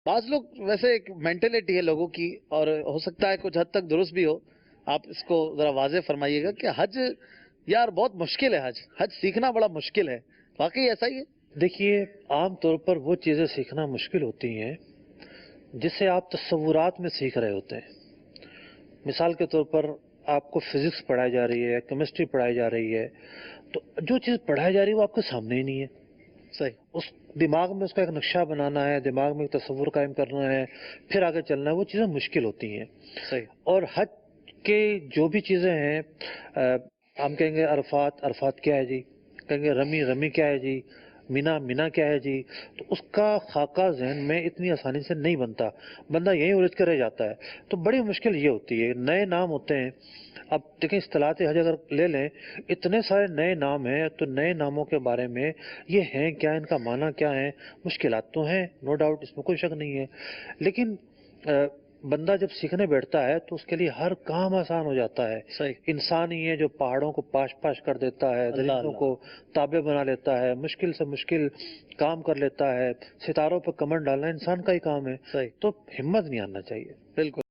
بعض لوگ ویسے ایک مینٹلٹی ہے لوگوں کی، اور ہو سکتا ہے کچھ حد تک درست بھی ہو، آپ اس کو ذرا واضح فرمائیے گا کہ حج یار بہت مشکل ہے، حج سیکھنا بڑا مشکل ہے، واقعی ایسا ہی ہے؟ دیکھیے، عام طور پر وہ چیزیں سیکھنا مشکل ہوتی ہیں جسے آپ تصورات میں سیکھ رہے ہوتے ہیں۔ مثال کے طور پر آپ کو فزکس پڑھائی جا رہی ہے، کیمسٹری پڑھائی جا رہی ہے، تو جو چیز پڑھائی جا رہی ہے وہ آپ کے سامنے ہی نہیں ہے۔ صحیح اس دماغ میں اس کا ایک نقشہ بنانا ہے، دماغ میں ایک تصور قائم کرنا ہے، پھر آگے چلنا ہے، وہ چیزیں مشکل ہوتی ہیں۔ صحیح اور حج کے جو بھی چیزیں ہیں، ہم کہیں گے عرفات کیا ہے جی، کہیں گے رمی کیا ہے جی، مینا کیا ہے جی، تو اس کا خاکہ ذہن میں اتنی آسانی سے نہیں بنتا، بندہ یہیں الجھ کر رہ جاتا ہے۔ تو بڑی مشکل یہ ہوتی ہے، نئے نام ہوتے ہیں۔ اب دیکھیں اصطلاحات حج اگر لے لیں، اتنے سارے نئے نام ہیں، تو نئے ناموں کے بارے میں یہ ہیں کیا، ان کا معنی کیا ہے، مشکلات تو ہیں، نو ڈاؤٹ، اس میں کوئی شک نہیں ہے، لیکن بندہ جب سیکھنے بیٹھتا ہے تو اس کے لیے ہر کام آسان ہو جاتا ہے۔ صحیح انسان ہی ہے جو پہاڑوں کو پاش کر دیتا ہے، اللہ درندوں اللہ کو تابع بنا لیتا ہے، مشکل سے مشکل کام کر لیتا ہے، ستاروں پہ کمر ڈالنا انسان کا ہی کام ہے۔ صحیح تو ہمت نہیں آنا چاہیے۔ بالکل